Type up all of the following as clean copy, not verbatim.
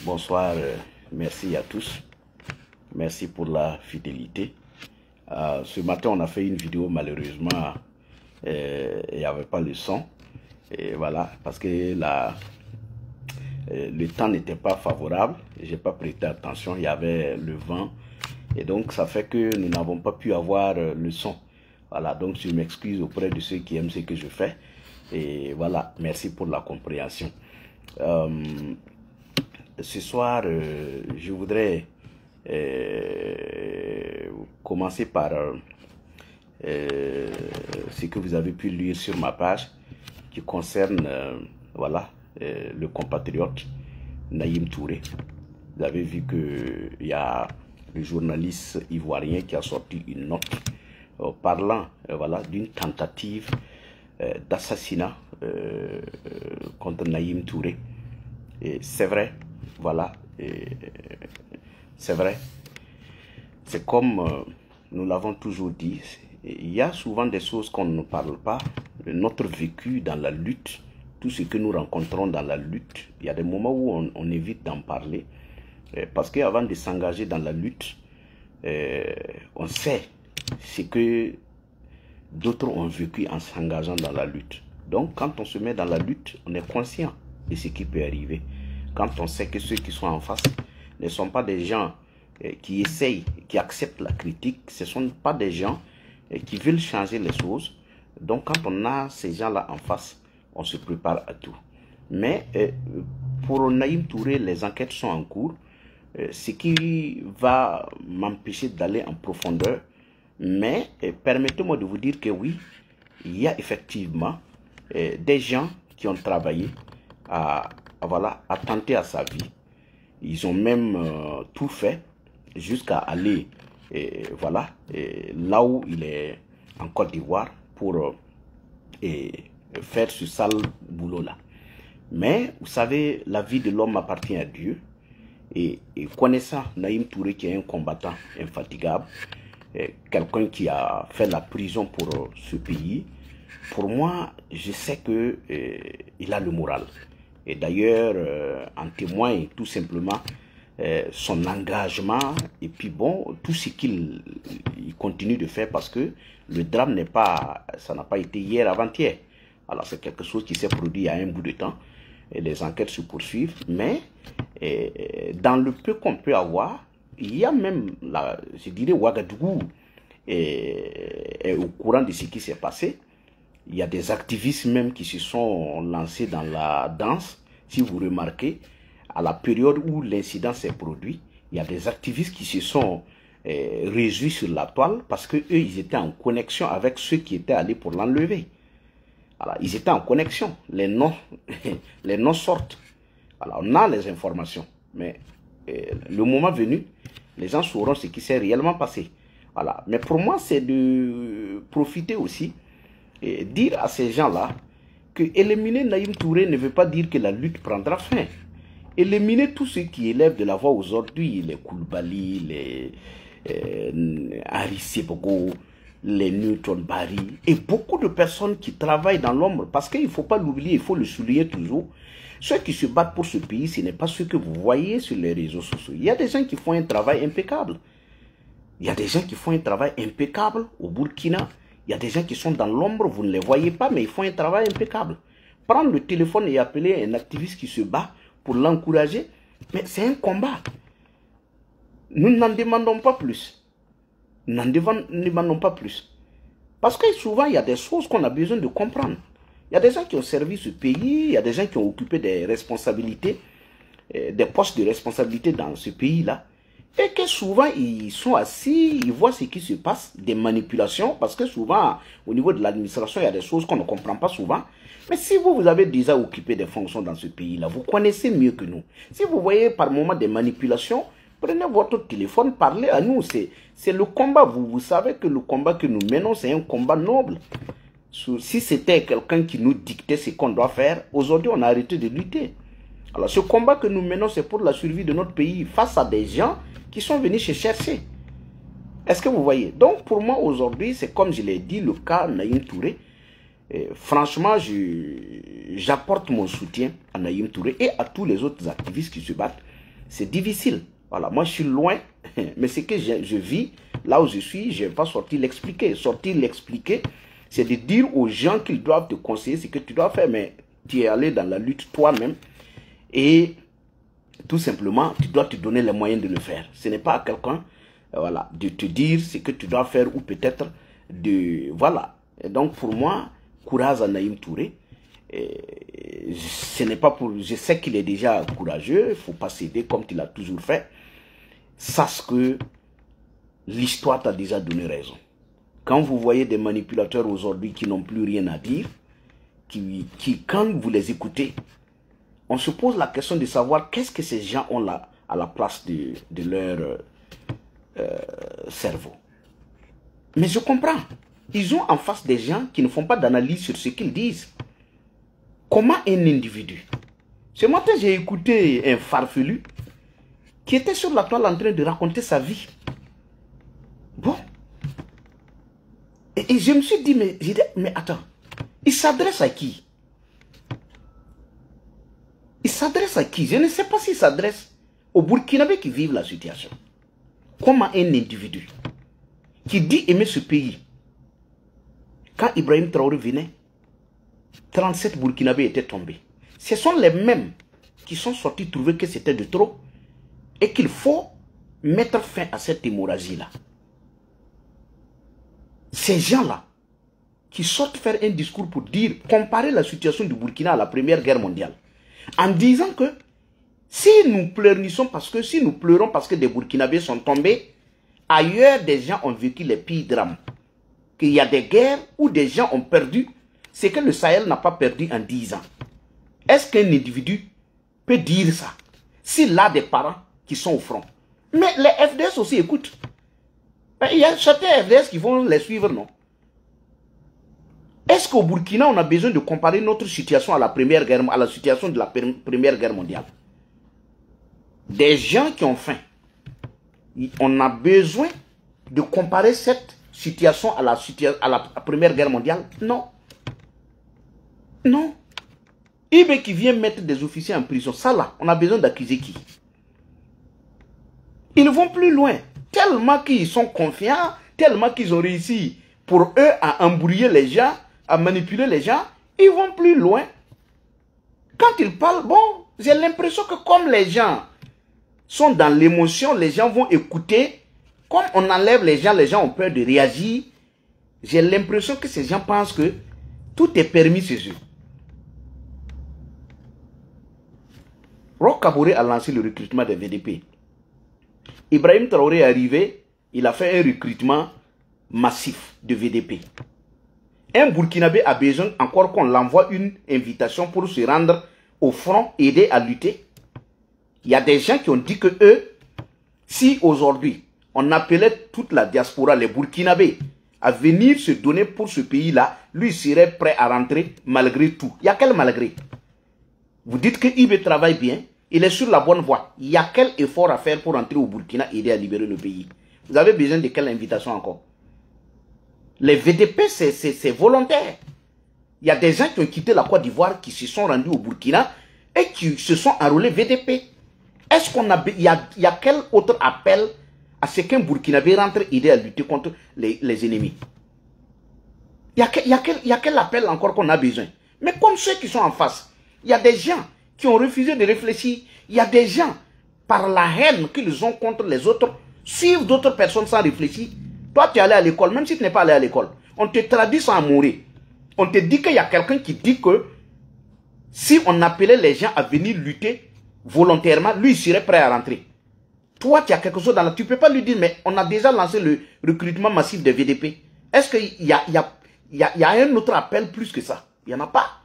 Bonsoir, merci à tous. Merci pour la fidélité. Ce matin, on a fait une vidéo, malheureusement, il n'y avait pas le son. Et voilà, parce que le temps n'était pas favorable. Je n'ai pas prêté attention, il y avait le vent. Et donc, ça fait que nous n'avons pas pu avoir le son. Voilà, donc je m'excuse auprès de ceux qui aiment ce que je fais. Et voilà, merci pour la compréhension. Ce soir, je voudrais commencer par ce que vous avez pu lire sur ma page qui concerne voilà, le compatriote Naïm Touré. Vous avez vu qu'il y a le journaliste ivoirien qui a sorti une note parlant voilà, d'une tentative d'assassinat contre Naïm Touré. Et c'est vrai, voilà, c'est vrai. C'est comme nous l'avons toujours dit, il y a souvent des choses qu'on ne parle pas, notre vécu dans la lutte, tout ce que nous rencontrons dans la lutte. Il y a des moments où on évite d'en parler, parce qu'avant de s'engager dans la lutte, on sait ce que d'autres ont vécu en s'engageant dans la lutte. Donc quand on se met dans la lutte, on est conscient de ce qui peut arriver. Quand on sait que ceux qui sont en face ne sont pas des gens qui essayent, qui acceptent la critique, ce ne sont pas des gens qui veulent changer les choses. Donc quand on a ces gens-là en face, on se prépare à tout. Mais pour Naïm Touré, les enquêtes sont en cours. Ce qui va m'empêcher d'aller en profondeur. Mais permettez-moi de vous dire que oui, il y a effectivement des gens qui ont travaillé à tenter à sa vie. Ils ont même tout fait jusqu'à aller voilà, là où il est en Côte d'Ivoire pour faire ce sale boulot-là. Mais vous savez, la vie de l'homme appartient à Dieu. Et connaissant Naïm Touré qui est un combattant infatigable, quelqu'un qui a fait la prison pour ce pays, pour moi, je sais que il a le moral. Et d'ailleurs, en témoigne tout simplement son engagement et puis bon, tout ce qu'il continue de faire parce que le drame n'est pas, ça n'a pas été hier avant-hier. Alors c'est quelque chose qui s'est produit il y a un bout de temps et les enquêtes se poursuivent, mais dans le peu qu'on peut avoir, il y a même, je dirais, Ouagadougou est au courant de ce qui s'est passé. Il y a des activistes même qui se sont lancés dans la danse. Si vous remarquez, à la période où l'incident s'est produit, il y a des activistes qui se sont réjouis sur la toile parce qu'eux, ils étaient en connexion avec ceux qui étaient allés pour l'enlever. Alors, ils étaient en connexion. Les noms sortent. Alors, on a les informations. Mais le moment venu, les gens sauront ce qui s'est réellement passé. Voilà. Mais pour moi, c'est de profiter aussi et dire à ces gens-là que éliminer Naïm Touré ne veut pas dire que la lutte prendra fin. Éliminer tous ceux qui élèvent de la voix aujourd'hui, les Koulibaly, les Henri Sebogo, les Newton Barry, et beaucoup de personnes qui travaillent dans l'ombre, parce qu'il ne faut pas l'oublier, il faut le souligner toujours. Ceux qui se battent pour ce pays, ce n'est pas ceux que vous voyez sur les réseaux sociaux. Il y a des gens qui font un travail impeccable. Il y a des gens qui font un travail impeccable au Burkina. Il y a des gens qui sont dans l'ombre, vous ne les voyez pas, mais ils font un travail impeccable. Prendre le téléphone et appeler un activiste qui se bat pour l'encourager, mais c'est un combat. Nous n'en demandons pas plus. Nous n'en demandons pas plus. Parce que souvent, il y a des choses qu'on a besoin de comprendre. Il y a des gens qui ont servi ce pays, il y a des gens qui ont occupé des responsabilités, des postes de responsabilité dans ce pays-là. Et que souvent, ils sont assis, ils voient ce qui se passe, des manipulations, parce que souvent, au niveau de l'administration, il y a des choses qu'on ne comprend pas souvent. Mais si vous avez déjà occupé des fonctions dans ce pays-là, vous connaissez mieux que nous. Si vous voyez par moment des manipulations, prenez votre téléphone, parlez à nous. C'est le combat. Vous savez que le combat que nous menons, c'est un combat noble. Si c'était quelqu'un qui nous dictait ce qu'on doit faire, aujourd'hui, on a arrêté de lutter. Alors, ce combat que nous menons, c'est pour la survie de notre pays face à des gens qui sont venus se chercher. Est-ce que vous voyez? Donc, pour moi, aujourd'hui, c'est comme je l'ai dit, le cas Naïm Touré. Franchement, j'apporte mon soutien à Naïm Touré et à tous les autres activistes qui se battent. c'est difficile. Voilà, moi je suis loin, mais ce que je vis, là où je suis, je ne vais pas sortir l'expliquer. Sortir l'expliquer, c'est de dire aux gens qu'ils doivent te conseiller ce que tu dois faire, mais tu es allé dans la lutte toi-même et tout simplement, tu dois te donner les moyens de le faire. Ce n'est pas à quelqu'un voilà, de te dire ce que tu dois faire ou peut-être de... Voilà. Et donc pour moi, courage à Naïm Touré. Ce n'est pas pour... Je sais qu'il est déjà courageux, il ne faut pas céder comme tu l'as toujours fait. Sache que l'histoire t'a déjà donné raison. Quand vous voyez des manipulateurs aujourd'hui qui n'ont plus rien à dire, qui quand vous les écoutez, on se pose la question de savoir qu'est-ce que ces gens ont là à la place de leur cerveau. Mais je comprends. Ils ont en face des gens qui ne font pas d'analyse sur ce qu'ils disent. Comment un individu... Ce matin, j'ai écouté un farfelu qui était sur la toile en train de raconter sa vie. Bon. Et je me suis dit, mais attends, il s'adresse à qui? Il s'adresse à qui? Je ne sais pas s'il s'adresse aux Burkinabés qui vivent la situation. Comment un individu qui dit aimer ce pays, quand Ibrahim Traoré venait, 37 Burkinabés étaient tombés. Ce sont les mêmes qui sont sortis trouver que c'était de trop et qu'il faut mettre fin à cette hémorragie-là. Ces gens-là qui sortent faire un discours pour dire, comparer la situation du Burkina à la Première Guerre mondiale, en disant que si nous pleurnichons si nous pleurons parce que des Burkinabés sont tombés, ailleurs des gens ont vécu les pires drames. Qu'il y a des guerres où des gens ont perdu ce que le Sahel n'a pas perdu en 10 ans. Est-ce qu'un individu peut dire ça s'il a des parents qui sont au front? Mais les FDS aussi écoutent. Il y a certains FDS qui vont les suivre, non? Est-ce qu'au Burkina, on a besoin de comparer notre situation à la situation de la Première Guerre mondiale? Des gens qui ont faim. On a besoin de comparer cette situation à la Première Guerre mondiale? Non. Non. Ibe qui vient mettre des officiers en prison, ça là, on a besoin d'accuser qui? Ils vont plus loin. Tellement qu'ils sont confiants, tellement qu'ils ont réussi pour eux à embrouiller les gens, à manipuler les gens, ils vont plus loin. Quand ils parlent, bon, j'ai l'impression que comme les gens sont dans l'émotion, les gens vont écouter. Comme on enlève les gens ont peur de réagir. J'ai l'impression que ces gens pensent que tout est permis chez eux. Roch Kaboré a lancé le recrutement des VDP. Ibrahim Traoré est arrivé, il a fait un recrutement massif de VDP. Un Burkinabé a besoin encore qu'on l'envoie une invitation pour se rendre au front, aider à lutter. Il y a des gens qui ont dit que eux, si aujourd'hui on appelait toute la diaspora, les Burkinabés, à venir se donner pour ce pays-là, lui serait prêt à rentrer malgré tout. Il y a quel malgré? Vous dites que Ibe travaille bien, il est sur la bonne voie. Il y a quel effort à faire pour entrer au Burkina et aider à libérer le pays? Vous avez besoin de quelle invitation encore? Les VDP, c'est volontaire. Il y a des gens qui ont quitté la Côte d'Ivoire, qui se sont rendus au Burkina et qui se sont enrôlés VDP. Est-ce qu'on a... Il y a quel autre appel à ce qu'un Burkinabé rentre aider à lutter contre les ennemis? Il y a quel appel encore qu'on a besoin? Mais comme ceux qui sont en face, il y a des gens qui ont refusé de réfléchir. Il y a des gens, par la haine qu'ils ont contre les autres, suivent d'autres personnes sans réfléchir. Toi, tu es allé à l'école, même si tu n'es pas allé à l'école. On te traduit sans mourir. On te dit qu'il y a quelqu'un qui dit que si on appelait les gens à venir lutter volontairement, lui, il serait prêt à rentrer. Toi, tu as quelque chose dans la... Tu ne peux pas lui dire, mais on a déjà lancé le recrutement massif des VDP. Est-ce qu'il y a un autre appel plus que ça? Il n'y en a pas.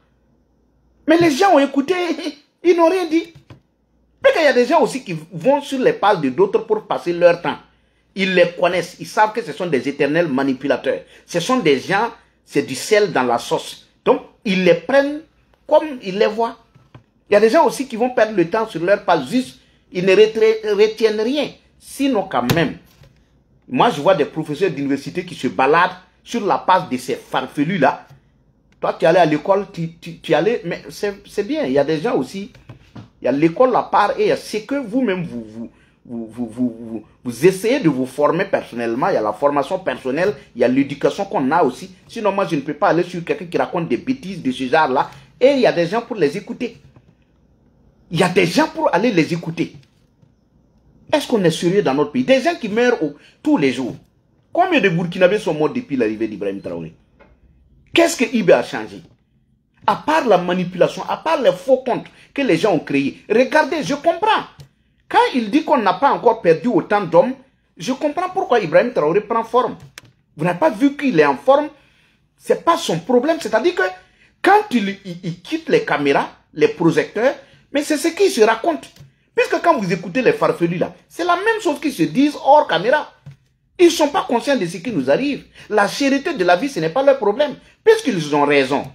Mais les gens ont écouté, ils n'ont rien dit. Mais il y a des gens aussi qui vont sur les pages de d'autres pour passer leur temps. Ils les connaissent, ils savent que ce sont des éternels manipulateurs. Ce sont des gens, c'est du sel dans la sauce. Donc, ils les prennent comme ils les voient. Il y a des gens aussi qui vont perdre le temps sur leur page, juste, ils ne retiennent rien. Sinon, quand même, moi je vois des professeurs d'université qui se baladent sur la page de ces farfelus-là. Toi, tu es allé à l'école, tu allais, mais c'est bien, il y a des gens aussi, Il y a l'école à part et il y a ce que vous-même vous essayez de vous former personnellement. Il y a la formation personnelle, il y a l'éducation qu'on a aussi. Sinon, moi, je ne peux pas aller sur quelqu'un qui raconte des bêtises de ce genre-là. Et il y a des gens pour les écouter. Il y a des gens pour aller les écouter. Est-ce qu'on est sérieux dans notre pays? Des gens qui meurent tous les jours. Combien de Burkinabés sont morts depuis l'arrivée d'Ibrahim Traoré? Qu'est-ce que IB a changé? À part la manipulation, à part les faux comptes que les gens ont créés. Regardez, je comprends. Quand il dit qu'on n'a pas encore perdu autant d'hommes, je comprends pourquoi Ibrahim Traoré prend forme. Vous n'avez pas vu qu'il est en forme? Ce n'est pas son problème. C'est-à-dire que quand il quitte les caméras, les projecteurs, mais c'est ce qu'il se raconte. Puisque quand vous écoutez les farfelus là, c'est la même chose qu'ils se disent hors caméra. Ils ne sont pas conscients de ce qui nous arrive. La chérité de la vie, ce n'est pas leur problème. Puisqu'ils ont raison.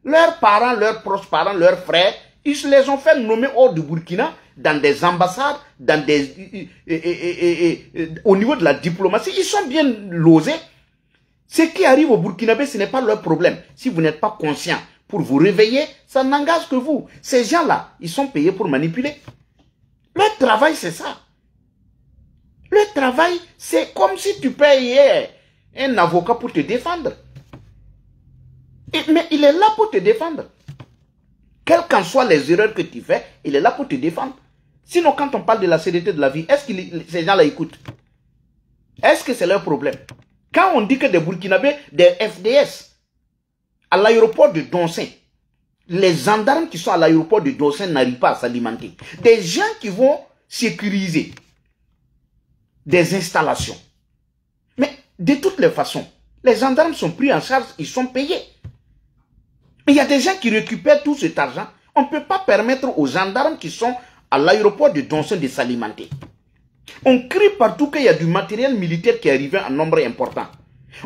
Leurs parents, leurs proches parents, leurs frères, ils se les ont fait nommer hors du Burkina, dans des ambassades, dans des, au niveau de la diplomatie. Ils sont bien losés. Ce qui arrive au Burkinabé, ce n'est pas leur problème. Si vous n'êtes pas conscient pour vous réveiller, ça n'engage que vous. Ces gens-là, ils sont payés pour manipuler. Le travail, c'est ça. Le travail, c'est comme si tu payais un avocat pour te défendre. Mais il est là pour te défendre. Quelles qu'en soient les erreurs que tu fais, il est là pour te défendre. Sinon, quand on parle de la sécurité de la vie, est-ce que ces gens-là écoutent? Est-ce que c'est leur problème? Quand on dit que des Burkinabés, des FDS, à l'aéroport de Donsin, les gendarmes qui sont à l'aéroport de Donsin n'arrivent pas à s'alimenter. Des gens qui vont sécuriser des installations. Mais de toutes les façons, les gendarmes sont pris en charge, ils sont payés. Mais il y a des gens qui récupèrent tout cet argent. On ne peut pas permettre aux gendarmes qui sont à l'aéroport de Donsin de s'alimenter. On crie partout qu'il y a du matériel militaire qui est arrivé en nombre important.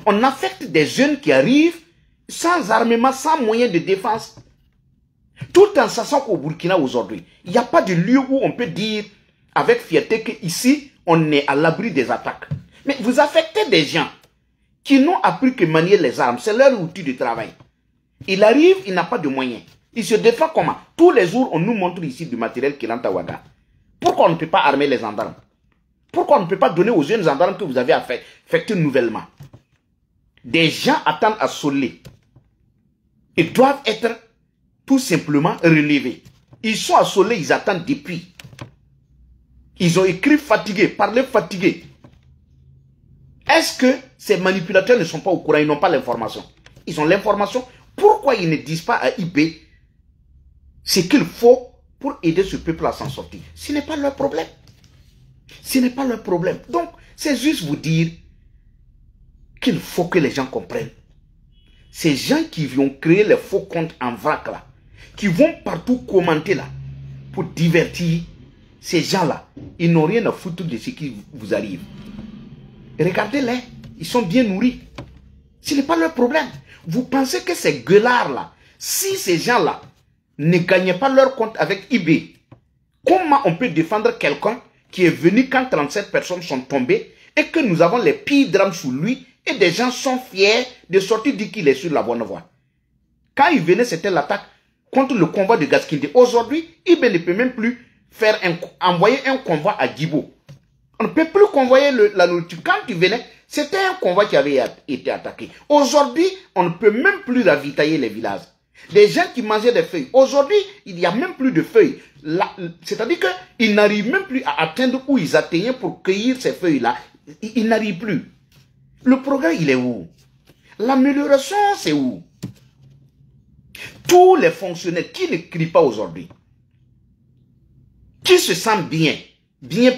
On affecte des jeunes qui arrivent sans armement, sans moyens de défense. Tout en sachant qu'au Burkina aujourd'hui, il n'y a pas de lieu où on peut dire avec fierté qu'ici, on est à l'abri des attaques. Mais vous affectez des gens qui n'ont appris que manier les armes. C'est leur outil de travail. Il arrive, il n'a pas de moyens. Il se défend comment? Tous les jours, on nous montre ici du matériel qui rentre à Ouaga. Pourquoi on ne peut pas armer les gendarmes? Pourquoi on ne peut pas donner aux jeunes gendarmes que vous avez affectés nouvellement? Des gens attendent à Solé. Ils doivent être tout simplement relevés. Ils sont à Solé, ils attendent depuis. Ils ont écrit fatigués, parlé fatigués. Est-ce que ces manipulateurs ne sont pas au courant? Ils n'ont pas l'information. Ils ont l'information. Pourquoi ils ne disent pas à IB ce qu'il faut pour aider ce peuple à s'en sortir? Ce n'est pas leur problème. Ce n'est pas leur problème. Donc, c'est juste vous dire qu'il faut que les gens comprennent. Ces gens qui vont créer les faux comptes en vrac là, qui vont partout commenter là, pour divertir, ces gens-là, ils n'ont rien à foutre de ce qui vous arrive. Regardez-les, ils sont bien nourris. Ce n'est pas leur problème. Vous pensez que ces gueulards-là, si ces gens-là ne gagnaient pas leur compte avec IB, comment on peut défendre quelqu'un qui est venu quand 37 personnes sont tombées et que nous avons les pires drames sous lui et des gens sont fiers de sortir dire qu'il est sur la bonne voie? Quand il venait, c'était l'attaque contre le convoi de Gaskindé. Aujourd'hui, IB ne peut même plus envoyer un convoi à Djibo. On ne peut plus convoyer la nourriture. Quand tu venais, c'était un convoi qui avait été attaqué. Aujourd'hui, on ne peut même plus ravitailler les villages. Des gens qui mangeaient des feuilles. Aujourd'hui, il n'y a même plus de feuilles. C'est-à-dire qu'ils n'arrivent même plus à atteindre où ils atteignaient pour cueillir ces feuilles-là. Ils n'arrivent plus. Le progrès, il est où? L'amélioration, c'est où? Tous les fonctionnaires qui ne crient pas aujourd'hui, qui se sentent bien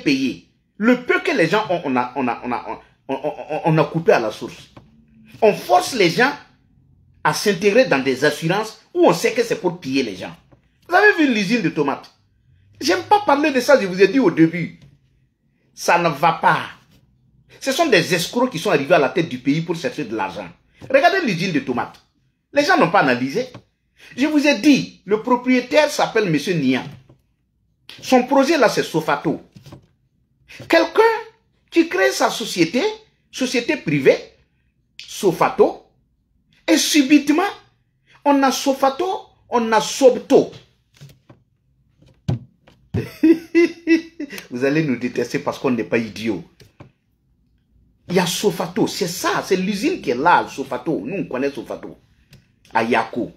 payés, le peu que les gens ont, on a coupé à la source. On force les gens à s'intégrer dans des assurances où on sait que c'est pour piller les gens. Vous avez vu l'usine de tomates? J'aime pas parler de ça, je vous ai dit au début. Ça ne va pas. Ce sont des escrocs qui sont arrivés à la tête du pays pour chercher de l'argent. Regardez l'usine de tomates. Les gens n'ont pas analysé. Je vous ai dit, le propriétaire s'appelle M. Nian. Son projet là, c'est Sofato. Quelqu'un qui crée sa société privée, Sofato, et subitement, on a Sofato, on a Sobto. Vous allez nous détester parce qu'on n'est pas idiots. Il y a Sofato, c'est ça, c'est l'usine qui est là, Sofato. Nous, on connaît Sofato. À Yako.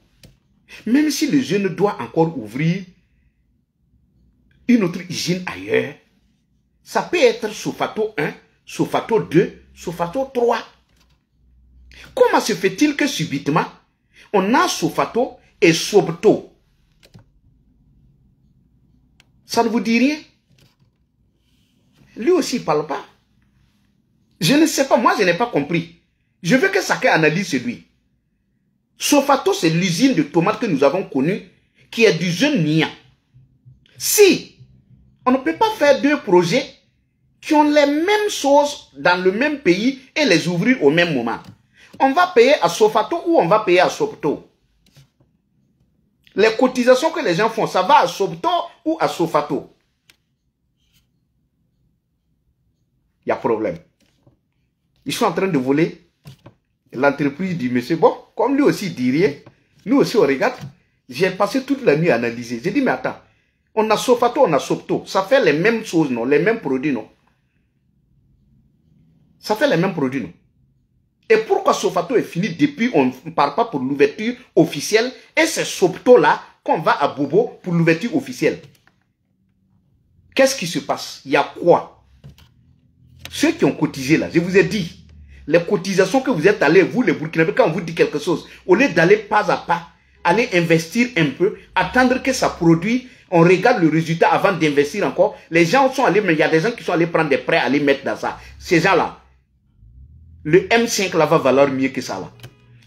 Même si le jeune doit encore ouvrir une autre usine ailleurs, ça peut être Sofato 1, Sofato 2, Sofato 3. Comment se fait-il que subitement, on a Sofato et Sobto? Ça ne vous dit rien? Lui aussi, il ne parle pas. Je ne sais pas, moi je n'ai pas compris. Je veux que chacun analyse celui. Sofato, c'est l'usine de tomates que nous avons connue, qui est du jeune Nia. Si on ne peut pas faire deux projets qui ont les mêmes choses dans le même pays et les ouvrir au même moment, on va payer à Sofato ou on va payer à Sobto? Les cotisations que les gens font, ça va à Sobto ou à Sofato? Il y a problème. Ils sont en train de voler l'entreprise du monsieur. Bon, comme lui aussi dit rien, nous aussi on regarde. J'ai passé toute la nuit à analyser. J'ai dit, mais attends, on a Sofato, on a Sobto. Ça fait les mêmes choses, non? Les mêmes produits, non? Ça fait les mêmes produits, non? Et pourquoi Sofato est fini depuis, on ne part pas pour l'ouverture officielle, et c'est Sobto là qu'on va à Bobo pour l'ouverture officielle? Qu'est-ce qui se passe? Il y a quoi? Ceux qui ont cotisé là, je vous ai dit, les cotisations que vous êtes allés, vous les Burkinabés, quand on vous dit quelque chose, au lieu d'aller pas à pas, aller investir un peu, attendre que ça produise, on regarde le résultat avant d'investir encore. Les gens sont allés, mais il y a des gens qui sont allés prendre des prêts, aller mettre dans ça. Ces gens-là, le M5 là va valoir mieux que ça là.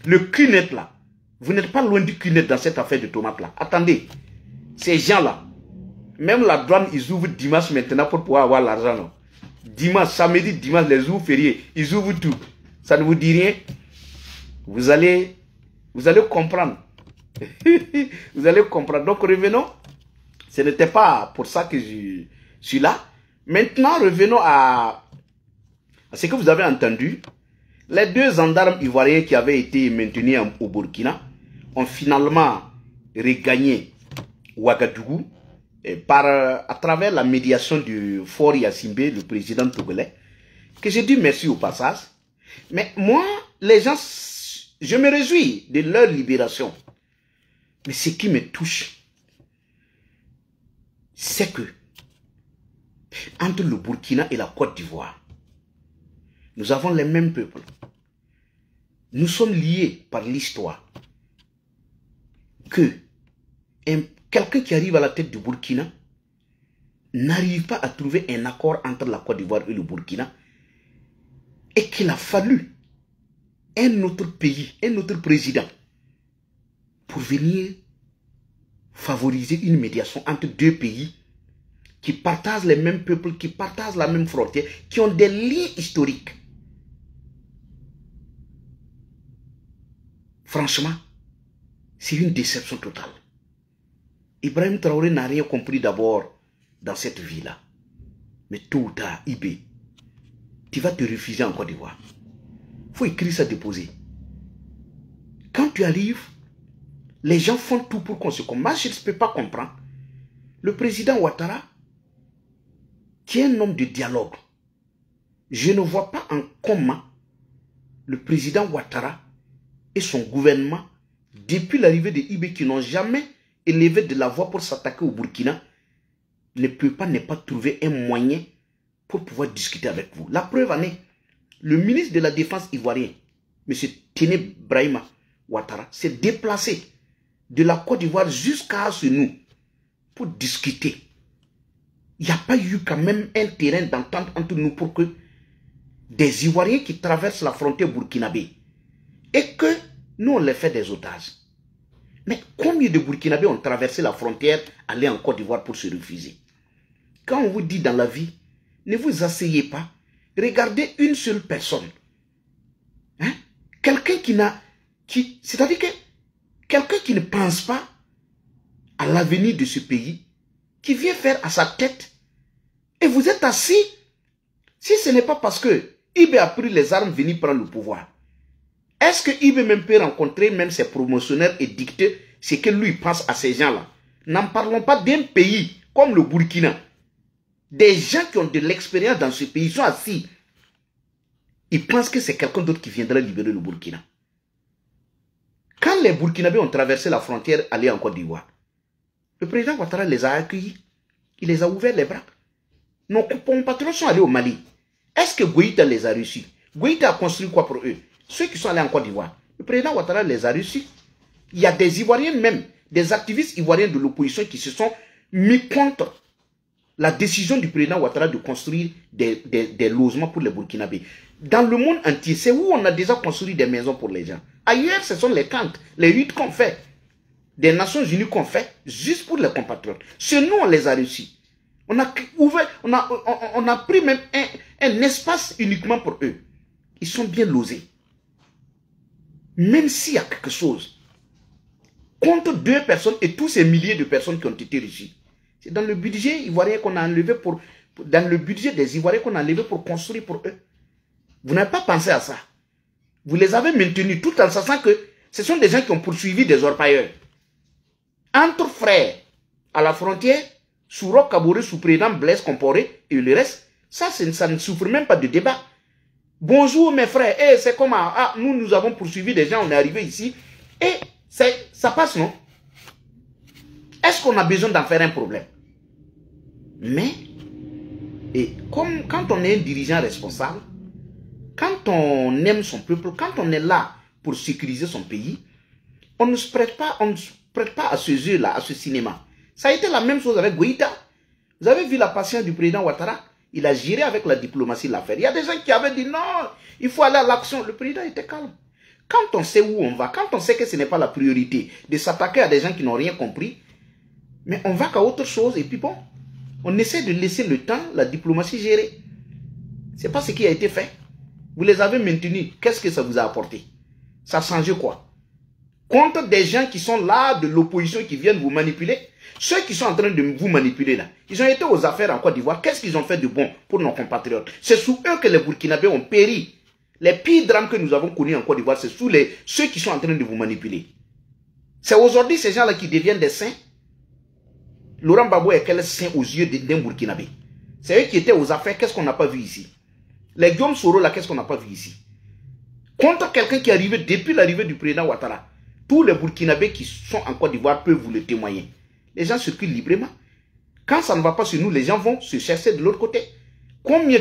Le QNET là, vous n'êtes pas loin du QNET dans cette affaire de tomates là. Attendez, ces gens-là, même la douane, ils ouvrent dimanche maintenant pour pouvoir avoir l'argent. Dimanche, samedi, dimanche, les jours fériés, ils ouvrent tout. Ça ne vous dit rien? Vous allez comprendre. Vous allez comprendre. Donc revenons. Ce n'était pas pour ça que je suis là. Maintenant, revenons à ce que vous avez entendu. Les deux gendarmes ivoiriens qui avaient été maintenus au Burkina ont finalement regagné Ouagadougou à travers la médiation du Fort Yassimbe, le président togolais, que j'ai dit merci au passage. Mais moi, les gens, je me réjouis de leur libération. Mais ce qui me touche, c'est que entre le Burkina et la Côte d'Ivoire, nous avons les mêmes peuples. Nous sommes liés par l'histoire. Que quelqu'un qui arrive à la tête du Burkina n'arrive pas à trouver un accord entre la Côte d'Ivoire et le Burkina, et qu'il a fallu un autre pays, un autre président pour venir favoriser une médiation entre deux pays qui partagent les mêmes peuples, qui partagent la même frontière, qui ont des liens historiques. Franchement, c'est une déception totale. Ibrahim Traoré n'a rien compris d'abord dans cette vie-là. Mais tôt ou tard, Ibé, tu vas te refuser en Côte d'Ivoire. Il faut écrire ça, déposer. Quand tu arrives, les gens font tout pour qu'on se comprenne. Moi, je ne peux pas comprendre. Le président Ouattara, qui est un homme de dialogue, je ne vois pas en comment le président Ouattara et son gouvernement, depuis l'arrivée de Ibé, qui n'ont jamais élevé de la voix pour s'attaquer au Burkina, ne peut pas ne pas trouver un moyen pour pouvoir discuter avec vous. La preuve en est, le ministre de la Défense ivoirien, M. Téné Brahima Ouattara, s'est déplacé de la Côte d'Ivoire jusqu'à chez nous pour discuter. Il n'y a pas eu quand même un terrain d'entente entre nous pour que des Ivoiriens qui traversent la frontière burkinabé et que nous on les fait des otages. Mais combien de Burkinabés ont traversé la frontière, aller en Côte d'Ivoire pour se refuser? Quand on vous dit dans la vie, ne vous asseyez pas, regardez une seule personne. Hein? Quelqu'un c'est-à-dire que quelqu'un qui ne pense pas à l'avenir de ce pays, qui vient faire à sa tête, et vous êtes assis, si ce n'est pas parce que Ibé a pris les armes venir prendre le pouvoir, est-ce que Ibé même peut rencontrer même ses promotionnaires et dicter ce que lui pense à ces gens-là? N'en parlons pas d'un pays comme le Burkina, des gens qui ont de l'expérience dans ce pays, ils sont assis. Ils pensent que c'est quelqu'un d'autre qui viendra libérer le Burkina. Quand les Burkinabés ont traversé la frontière, aller en Côte d'Ivoire, le président Ouattara les a accueillis. Il les a ouverts les bras. Nos compatriotes sont allés au Mali. Est-ce que Goïta les a reçus? Goïta a construit quoi pour eux? Ceux qui sont allés en Côte d'Ivoire, le président Ouattara les a reçus. Il y a des Ivoiriens même, des activistes ivoiriens de l'opposition qui se sont mis contre la décision du président Ouattara de construire des logements pour les Burkinabés. Dans le monde entier, c'est où on a déjà construit des maisons pour les gens. Ailleurs, ce sont les camps, les huttes qu'on fait, des Nations Unies qu'on fait, juste pour les compatriotes. Chez nous, on les a reçus. On a ouvert, on a pris même un espace uniquement pour eux. Ils sont bien logés. Même s'il y a quelque chose contre 2 personnes et tous ces milliers de personnes qui ont été reçues, c'est dans le budget ivoirien qu'on a enlevé dans le budget des Ivoiriens qu'on a enlevé pour construire pour eux. Vous n'avez pas pensé à ça. Vous les avez maintenus tout en sachant que ce sont des gens qui ont poursuivi des orpailleurs. Entre frères, à la frontière, sous Roch Kaboré, sous président Blaise Compaoré et le reste, ça ne souffre même pas de débat. Bonjour mes frères, c'est comment? Ah, nous avons poursuivi des gens, on est arrivé ici. Et ça passe, non? Est-ce qu'on a besoin d'en faire un problème? Mais, quand on est un dirigeant responsable, quand on aime son peuple, quand on est là pour sécuriser son pays, on ne se prête pas à ce jeu-là, à ce cinéma. Ça a été la même chose avec Goïta. Vous avez vu la patience du président Ouattara? Il a géré avec la diplomatie l'affaire. Il y a des gens qui avaient dit non, il faut aller à l'action. Le président était calme. Quand on sait où on va, quand on sait que ce n'est pas la priorité de s'attaquer à des gens qui n'ont rien compris, mais on va qu'à autre chose et puis bon, on essaie de laisser le temps, la diplomatie gérer. Ce n'est pas ce qui a été fait. Vous les avez maintenus. Qu'est-ce que ça vous a apporté? Ça a changé quoi? Contre des gens qui sont là, de l'opposition, qui viennent vous manipuler. Ceux qui sont en train de vous manipuler là, ils ont été aux affaires en Côte d'Ivoire. Qu'est-ce qu'ils ont fait de bon pour nos compatriotes? C'est sous eux que les Burkinabés ont péri. Les pires drames que nous avons connus en Côte d'Ivoire, c'est sous ceux qui sont en train de vous manipuler. C'est aujourd'hui ces gens-là qui deviennent des saints. Laurent Gbagbo est quel saint aux yeux d'un Burkinabé? C'est eux qui étaient aux affaires. Qu'est-ce qu'on n'a pas vu ici? Les Guillaume Soro là, qu'est-ce qu'on n'a pas vu ici? Contre quelqu'un qui est arrivé depuis l'arrivée du président Ouattara, tous les Burkinabés qui sont en Côte d'Ivoire peuvent vous le témoigner. Les gens circulent librement. Quand ça ne va pas sur nous, les gens vont se chercher de l'autre côté. Combien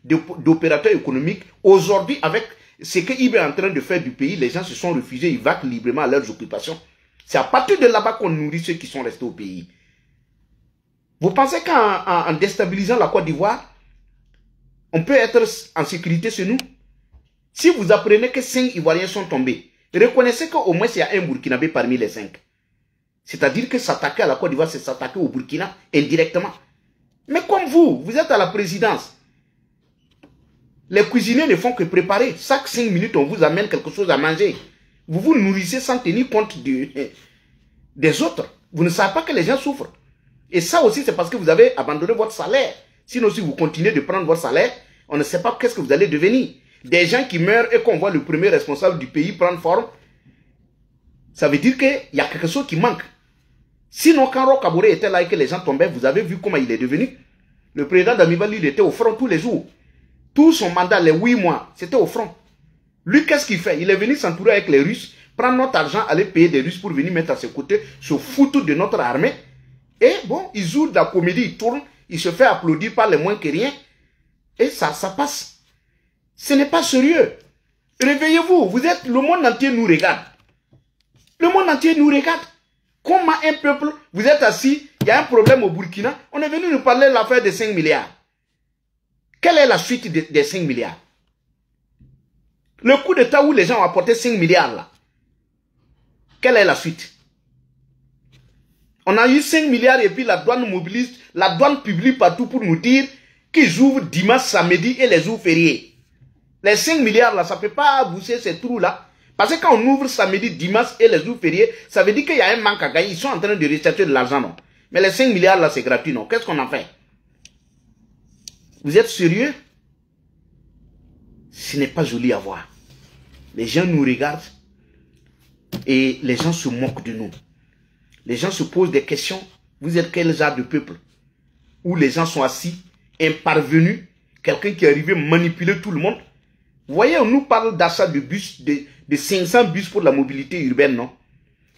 d'opérateurs économiques, aujourd'hui, avec ce qu'IB est en train de faire du pays, les gens se sont refusés, ils vaquent librement à leurs occupations. C'est à partir de là-bas qu'on nourrit ceux qui sont restés au pays. Vous pensez qu'en déstabilisant la Côte d'Ivoire, on peut être en sécurité chez nous? Si vous apprenez que 5 Ivoiriens sont tombés, reconnaissez qu'au moins il y a un Burkinabé parmi les 5. C'est-à-dire que s'attaquer à la Côte d'Ivoire, c'est s'attaquer au Burkina indirectement. Mais comme vous êtes à la présidence, les cuisiniers ne font que préparer. Chaque 5 minutes, on vous amène quelque chose à manger. Vous vous nourrissez sans tenir compte des autres. Vous ne savez pas que les gens souffrent. Et ça aussi, c'est parce que vous avez abandonné votre salaire. Sinon, si vous continuez de prendre votre salaire, on ne sait pas qu'est-ce que vous allez devenir. Des gens qui meurent et qu'on voit le premier responsable du pays prendre forme, ça veut dire qu'il y a quelque chose qui manque. Sinon, quand Roch Kaboré était là et que les gens tombaient, vous avez vu comment il est devenu. Le président d'Amiba, lui, il était au front tous les jours. Tout son mandat, les 8 mois, c'était au front. Lui, qu'est-ce qu'il fait? Il est venu s'entourer avec les Russes, prendre notre argent, aller payer des Russes pour venir mettre à ses côtés, se foutre de notre armée. Et bon, il joue de la comédie, il tourne, il se fait applaudir par les moins que rien. Et ça passe. Ce n'est pas sérieux. Réveillez-vous, le monde entier nous regarde. Le monde entier nous regarde. Comment un peuple, vous êtes assis, il y a un problème au Burkina, on est venu nous parler de l'affaire des 5 milliards. Quelle est la suite des 5 milliards? Le coup d'État où les gens ont apporté 5 milliards là. Quelle est la suite? On a eu 5 milliards et puis la douane mobilise, la douane publie partout pour nous dire qu'ils ouvrent dimanche, samedi et les jours fériés. Les 5 milliards là, ça ne peut pas boucher ces trous là. Parce que quand on ouvre samedi, dimanche et les jours fériés, ça veut dire qu'il y a un manque à gagner. Ils sont en train de rechercher de l'argent, non? Mais les 5 milliards là, c'est gratuit, non? Qu'est-ce qu'on en fait? Vous êtes sérieux? Ce n'est pas joli à voir. Les gens nous regardent et les gens se moquent de nous. Les gens se posent des questions Vous êtes quel genre de peuple? Où les gens sont assis, imparvenus, quelqu'un qui est arrivé manipuler tout le monde. Vous voyez, on nous parle d'achat de bus, de 500 bus pour la mobilité urbaine, non?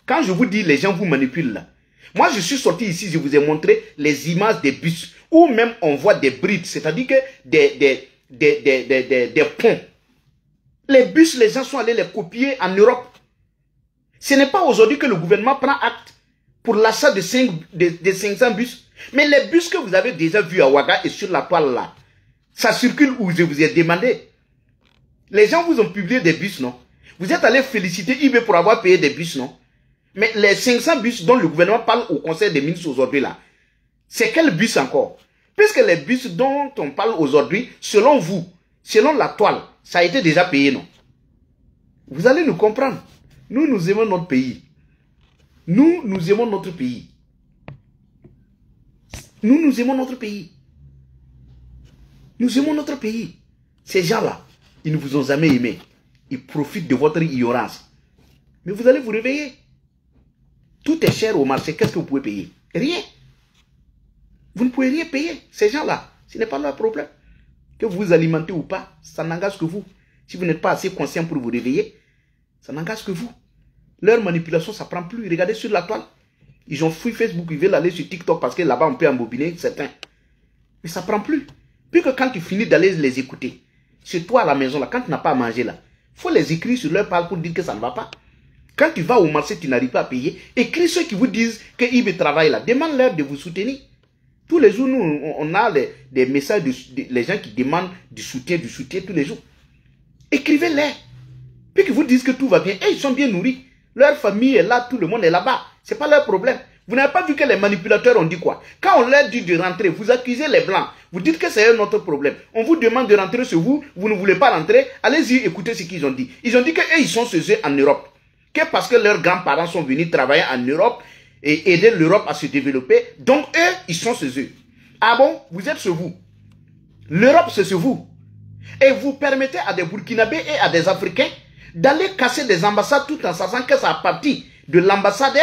Quand je vous dis les gens vous manipulent là. Moi, je suis sorti ici, je vous ai montré les images des bus, où même on voit des brides, c'est-à-dire que des ponts. Les bus, les gens sont allés les copier en Europe. Ce n'est pas aujourd'hui que le gouvernement prend acte pour l'achat de 500 bus. Mais les bus que vous avez déjà vus à Ouaga et sur la toile là, ça circule où je vous ai demandé. Les gens vous ont publié des bus, non? Vous êtes allé féliciter eBay pour avoir payé des bus, non? Mais les 500 bus dont le gouvernement parle au Conseil des ministres aujourd'hui là, c'est quel bus encore? Puisque les bus dont on parle aujourd'hui, selon vous, selon la toile, ça a été déjà payé, non? Vous allez nous comprendre. Nous, nous aimons notre pays. Nous, nous aimons notre pays. Nous, nous aimons notre pays. Nous aimons notre pays. Ces gens-là, ils ne vous ont jamais aimé. Ils profitent de votre ignorance. Mais vous allez vous réveiller. Tout est cher au marché. Qu'est-ce que vous pouvez payer? Rien. Vous ne pouvez rien payer. Ces gens-là, ce n'est pas leur problème. Que vous vous alimentez ou pas, ça n'engage que vous. Si vous n'êtes pas assez conscient pour vous réveiller, ça n'engage que vous. Leur manipulation, ça ne prend plus. Regardez sur la toile. Ils ont fui Facebook, ils veulent aller sur TikTok parce que là-bas, on peut embobiner certains. Mais ça ne prend plus. Puis que quand tu finis d'aller les écouter, c'est toi à la maison, là, quand tu n'as pas à manger, là, il faut les écrire sur leur page pour dire que ça ne va pas. Quand tu vas au marché, tu n'arrives pas à payer. Écris ceux qui vous disent que eBay travaille là. Demande-leur de vous soutenir. Tous les jours, nous, on a des messages, les gens qui demandent du soutien tous les jours. Écrivez-les. Puis qu'ils vous disent que tout va bien. Et ils sont bien nourris. Leur famille est là, tout le monde est là-bas. Ce n'est pas leur problème. Vous n'avez pas vu que les manipulateurs ont dit quoi? Quand on leur dit de rentrer, vous accusez les blancs. Vous dites que c'est un autre problème. On vous demande de rentrer chez vous, vous ne voulez pas rentrer. Allez-y, écoutez ce qu'ils ont dit. Ils ont dit qu'eux, ils sont chez eux en Europe. Que parce que leurs grands-parents sont venus travailler en Europe et aider l'Europe à se développer. Donc eux, ils sont chez eux. Ah bon? Vous êtes chez vous. L'Europe, c'est chez vous. Et vous permettez à des Burkinabés et à des Africains d'aller casser des ambassades tout en sachant que ça a parti de l'ambassade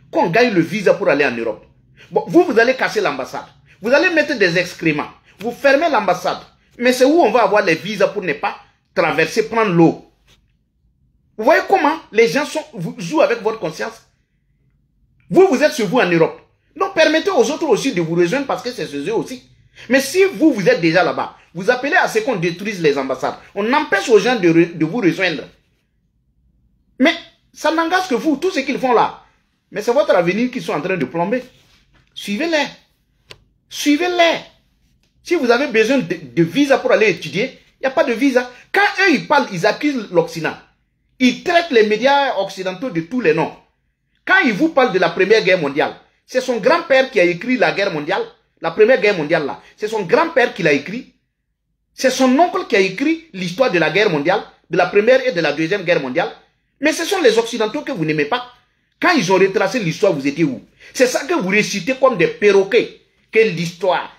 qu'on gagne le visa pour aller en Europe. Bon, vous allez casser l'ambassade. Vous allez mettre des excréments. Vous fermez l'ambassade. Mais c'est où on va avoir les visas pour ne pas traverser, prendre l'eau. Vous voyez comment les gens jouent avec votre conscience? Vous êtes chez vous en Europe. Donc permettez aux autres aussi de vous rejoindre parce que c'est chez eux aussi. Mais si vous êtes déjà là-bas, vous appelez à ce qu'on détruise les ambassades. On empêche aux gens de vous rejoindre. Mais ça n'engage que vous, tout ce qu'ils font là. Mais c'est votre avenir qu'ils sont en train de plomber. Suivez-les. Suivez-les. Si vous avez besoin de visa pour aller étudier, il n'y a pas de visa. Quand eux, ils parlent, ils accusent l'Occident. Ils traitent les médias occidentaux de tous les noms. Quand ils vous parlent de la Première Guerre mondiale, c'est son grand-père qui a écrit la guerre mondiale. La Première Guerre mondiale, là. C'est son grand-père qui l'a écrit. C'est son oncle qui a écrit l'histoire de la guerre mondiale, de la Première et de la Deuxième Guerre mondiale. Mais ce sont les Occidentaux que vous n'aimez pas. Quand ils ont retracé l'histoire, vous étiez où? C'est ça que vous récitez comme des perroquets. Que l'histoire,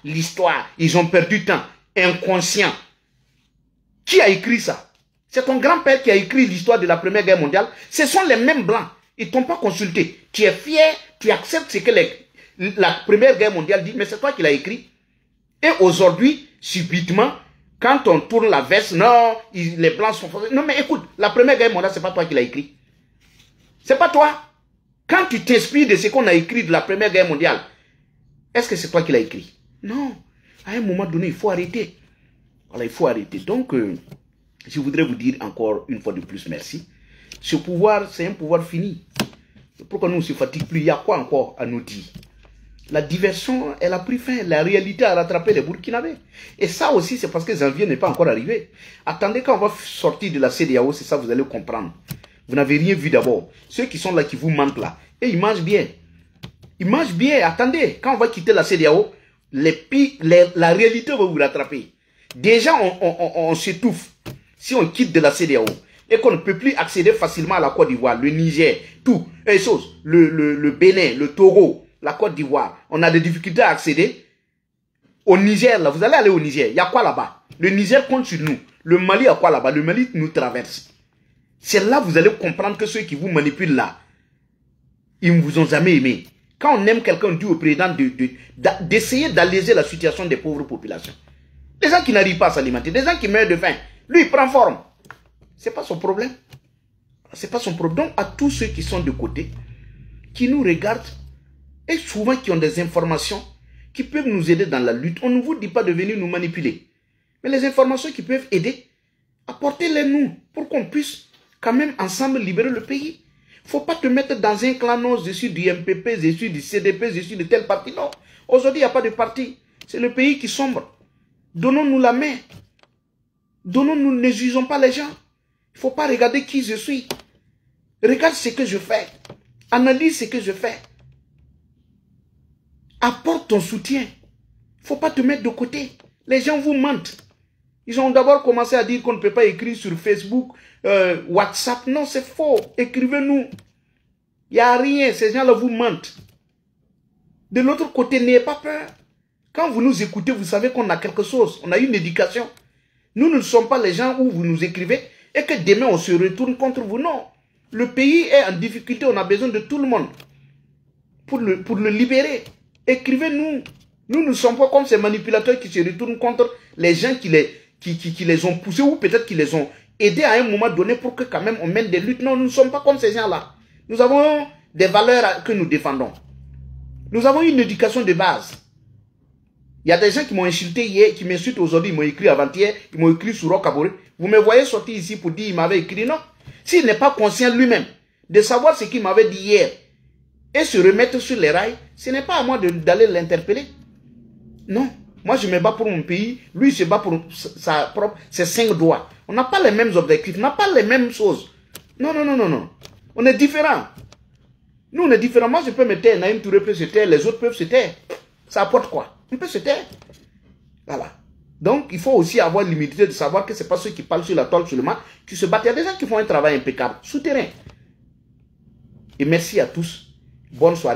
ils ont perdu temps. Inconscient. Qui a écrit ça? C'est ton grand-père qui a écrit l'histoire de la Première Guerre mondiale. Ce sont les mêmes blancs. Ils ne t'ont pas consulté. Tu es fier, tu acceptes ce que la Première Guerre mondiale dit, mais c'est toi qui l'as écrit. Et aujourd'hui, subitement, quand on tourne la veste, non, les blancs sont... Non, mais écoute, la Première Guerre mondiale, ce n'est pas toi qui l'as écrit. C'est pas toi. Quand tu t'inspires de ce qu'on a écrit de la Première Guerre mondiale, est-ce que c'est toi qui l'as écrit? Non. À un moment donné, il faut arrêter. Voilà, il faut arrêter. Donc, je voudrais vous dire encore une fois de plus merci. Ce pouvoir, c'est un pouvoir fini. Pourquoi nous ne se fatigue plus? Il y a quoi encore à nous dire? La diversion, elle a pris fin. La réalité a rattrapé les Burkinabés. Et ça aussi, c'est parce que janvier n'est pas encore arrivé. Attendez, quand on va sortir de la CEDEAO, c'est ça, vous allez comprendre. Vous n'avez rien vu d'abord. Ceux qui sont là, qui vous mentent là, et ils mangent bien. Ils mangent bien. Attendez, quand on va quitter la CEDEAO, la réalité va vous rattraper. Déjà, on s'étouffe si on quitte de la CEDEAO et qu'on ne peut plus accéder facilement à la Côte d'Ivoire, le Niger, tout. Et choses, le Bénin, le Togo, la Côte d'Ivoire. On a des difficultés à accéder. Au Niger, là, vous allez aller au Niger. Il y a quoi là-bas? Le Niger compte sur nous. Le Mali a quoi là-bas? Le Mali nous traverse. C'est là que vous allez comprendre que ceux qui vous manipulent là, ils ne vous ont jamais aimé. Quand on aime quelqu'un, on dit au président d'essayer d'alléger la situation des pauvres populations. Les gens qui n'arrivent pas à s'alimenter, des gens qui meurent de faim, lui il prend forme. Ce n'est pas son problème. C'est pas son problème. Donc à tous ceux qui sont de côté, qui nous regardent, et souvent qui ont des informations qui peuvent nous aider dans la lutte, on ne vous dit pas de venir nous manipuler. Mais les informations qui peuvent aider, apportez-les nous pour qu'on puisse quand même ensemble libérer le pays. Il ne faut pas te mettre dans un clan, non, je suis du MPP, je suis du CDP, je suis de tel parti. Non, aujourd'hui il n'y a pas de parti. C'est le pays qui sombre. Donnons-nous la main. Donnons-nous, ne jugeons pas les gens. Il ne faut pas regarder qui je suis. Regarde ce que je fais. Analyse ce que je fais. Apporte ton soutien. Il ne faut pas te mettre de côté. Les gens vous mentent. Ils ont d'abord commencé à dire qu'on ne peut pas écrire sur Facebook, WhatsApp. Non, c'est faux. Écrivez-nous. Il n'y a rien. Ces gens-là vous mentent. De l'autre côté, n'ayez pas peur. Quand vous nous écoutez, vous savez qu'on a quelque chose. On a une éducation. Nous ne sommes pas les gens où vous nous écrivez et que demain on se retourne contre vous. Non. Le pays est en difficulté. On a besoin de tout le monde pour le libérer. Écrivez-nous. Nous ne sommes pas comme ces manipulateurs qui se retournent contre les gens qui les ont poussés ou peut-être qui les ont aidés à un moment donné pour que quand même on mène des luttes. Non, nous ne sommes pas comme ces gens-là. Nous avons des valeurs que nous défendons. Nous avons une éducation de base. Il y a des gens qui m'ont insulté hier, qui m'insultent aujourd'hui, ils m'ont écrit avant-hier, ils m'ont écrit sur Rocaboré. Vous me voyez sortir ici pour dire qu'il m'avait écrit. Non. S'il n'est pas conscient lui-même de savoir ce qu'il m'avait dit hier et se remettre sur les rails, ce n'est pas à moi d'aller l'interpeller. Non. Moi, je me bats pour mon pays. Lui, il se bat pour ses 5 doigts. On n'a pas les mêmes objectifs. On n'a pas les mêmes choses. Non, non, non, non, non. On est différents. Nous, on est différents. Moi, je peux me taire. Naïm Touré peut se taire. Les autres peuvent se taire. Ça apporte quoi? On peut se taire. Voilà. Donc, il faut aussi avoir l'humilité de savoir que ce n'est pas ceux qui parlent sur la toile seulement qui se battent. Il y a des gens qui font un travail impeccable, souterrain. Et merci à tous. Bonne soirée.